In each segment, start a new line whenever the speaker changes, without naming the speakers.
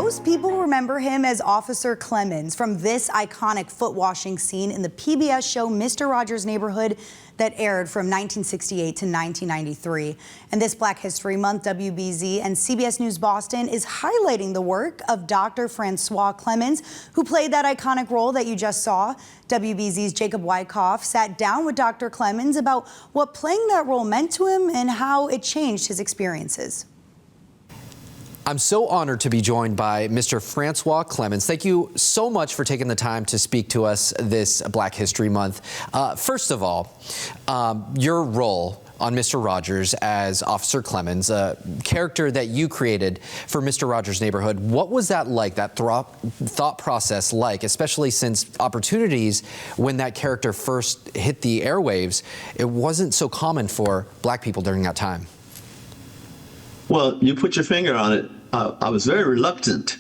Most people remember him as Officer Clemmons from this iconic foot washing scene in the PBS show Mr. Rogers' Neighborhood that aired from 1968 to 1993. And this Black History Month, WBZ and CBS News Boston is highlighting the work of Dr. Francois Clemmons, who played that iconic role that you just saw. WBZ's Jacob Wyckoff sat down with Dr. Clemmons about what playing that role meant to him and how it changed his experiences.
I'm so honored to be joined by Mr. Francois Clemmons. Thank you so much for taking the time to speak to us this Black History Month. First of all, your role on Mr. Rogers as Officer Clemmons, a character that you created for Mr. Rogers' Neighborhood, what was that like, that thought process like, especially since opportunities when that character first hit the airwaves, it wasn't so common for Black people during that time?
Well, you put your finger on it. I was very reluctant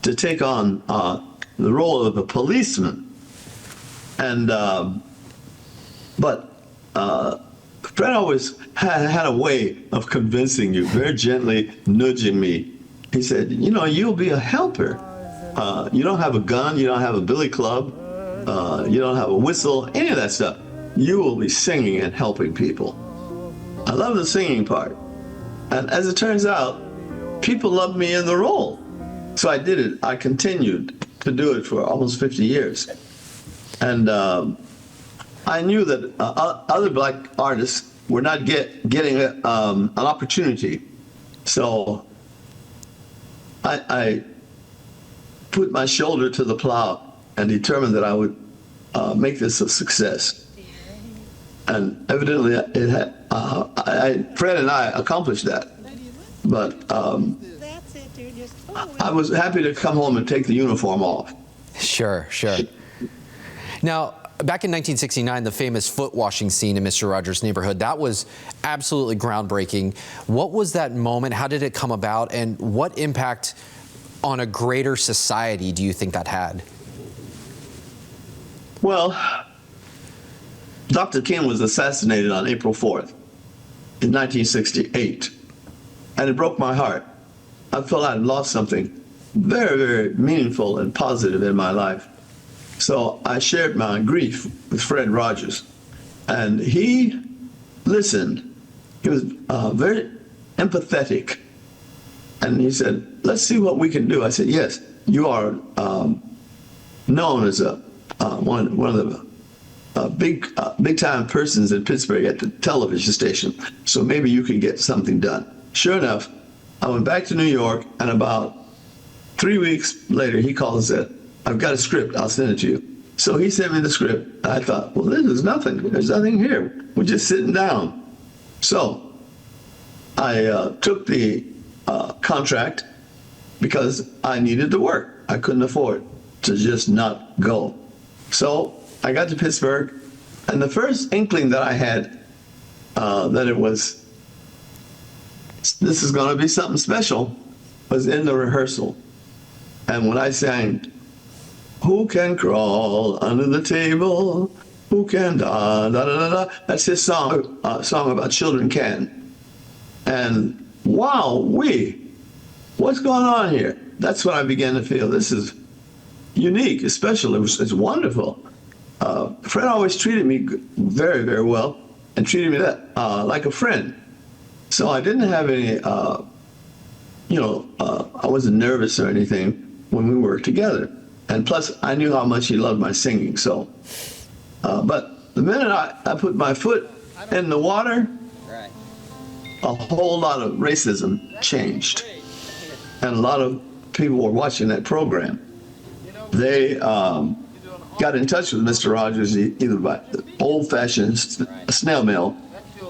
to take on the role of a policeman, and but Fred always had a way of convincing you, very gently nudging me. He said, "You know, you'll be a helper. You don't have a gun, you don't have a billy club, you don't have a whistle, any of that stuff. You will be singing and helping people." I love the singing part. And as it turns out, people loved me in the role. So I did it. I continued to do it for almost 50 years. And I knew that other Black artists were not getting an opportunity. So I put my shoulder to the plow and determined that I would make this a success. And evidently, it had, Fred and I accomplished that. But I was happy to come home and take the uniform off.
Sure, sure. Now, back in 1969, the famous foot washing scene in Mr. Rogers' Neighborhood, that was absolutely groundbreaking. What was that moment? How did it come about? And what impact on a greater society do you think that had?
Well, Dr. King was assassinated on April 4th in 1968, and it broke my heart. I felt I'd lost something very, very meaningful and positive in my life. So I shared my grief with Fred Rogers, and he listened. He was very empathetic, and he said, "Let's see what we can do." I said, "Yes, you are known as one of the big time persons in Pittsburgh at the television station, so maybe you can get something done." Sure enough, I went back to New York, and about 3 weeks later, he called and said, "I've got a script, I'll send it to you." So he sent me the script, and I thought, well, this is nothing. There's nothing here. We're just sitting down. So I took the contract because I needed to work. I couldn't afford to just not go. So I got to Pittsburgh, and the first inkling that I had that this is going to be something special was in the rehearsal. And when I sang, "Who can crawl under the table? Who can da da da da?" That's his song, song about children can. And wow, what's going on here? That's when I began to feel this is unique, especially. It's wonderful. Fred always treated me very, very well and treated me like a friend. So I didn't have any, I wasn't nervous or anything when we worked together. And plus, I knew how much he loved my singing. So, but the minute I put my foot in the water, a whole lot of racism changed. And a lot of people were watching that program. They got in touch with Mr. Rogers either by the old-fashioned snail mail,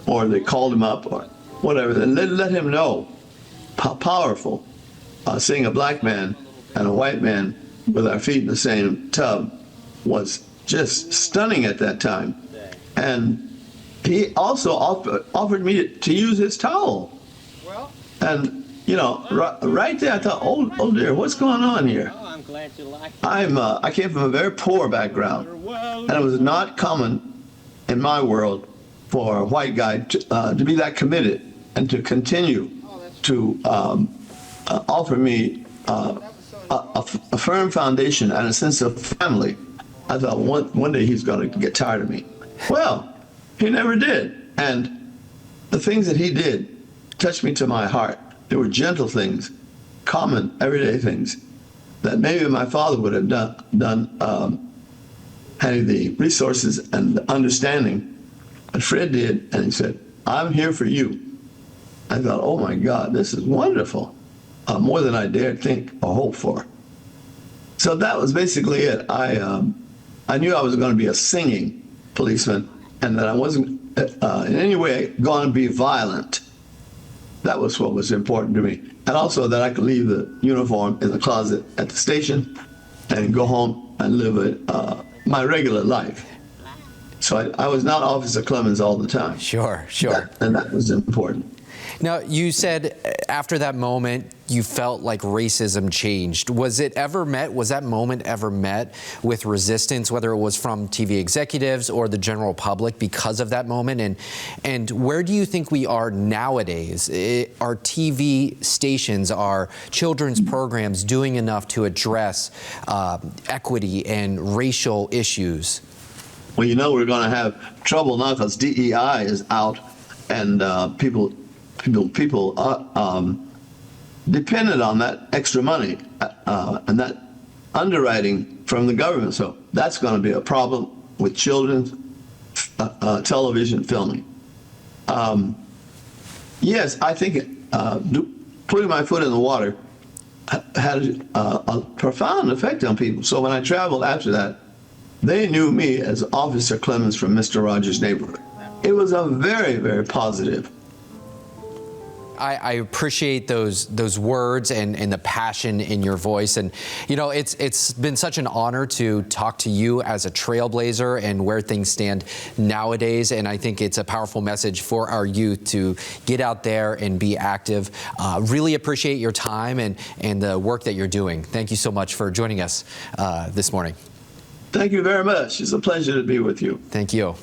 or they called him up or whatever, and let him know how powerful seeing a Black man and a white man with our feet in the same tub was just stunning at that time. And he also offered me to use his towel. And right there I thought, oh dear, what's going on here? I came from a very poor background, and it was not common in my world for a white guy to be that committed and to continue to offer me a firm foundation and a sense of family. I thought one day he's going to get tired of me. Well, he never did. And the things that he did touched me to my heart. They were gentle things, common, everyday things that maybe my father would have done had he the resources and the understanding. But Fred did, and he said, "I'm here for you." I thought, oh my God, this is wonderful. More than I dared think or hope for. So that was basically it. I knew I was going to be a singing policeman and that I wasn't in any way going to be violent. That was what was important to me. And also that I could leave the uniform in the closet at the station and go home and live my regular life. So I was not Officer Clemmons all the time.
Sure.
And that was important.
Now, you said after that moment, you felt like racism changed. Was that moment ever met with resistance, whether it was from TV executives or the general public because of that moment? And where do you think we are nowadays? Are TV stations, are children's programs doing enough to address equity and racial issues?
Well, you know we're going to have trouble now because DEI is out and people are dependent on that extra money and that underwriting from the government. So that's going to be a problem with children's television filming. Yes, I think putting my foot in the water had a profound effect on people. So when I traveled after that, they knew me as Officer Clemmons from Mr. Rogers' Neighborhood. It was a very, very positive.
I appreciate those words and the passion in your voice. And, you know, it's been such an honor to talk to you as a trailblazer and where things stand nowadays. And I think it's a powerful message for our youth to get out there and be active. Really appreciate your time and the work that you're doing. Thank you so much for joining us this morning.
Thank you very much. It's a pleasure to be with you.
Thank you.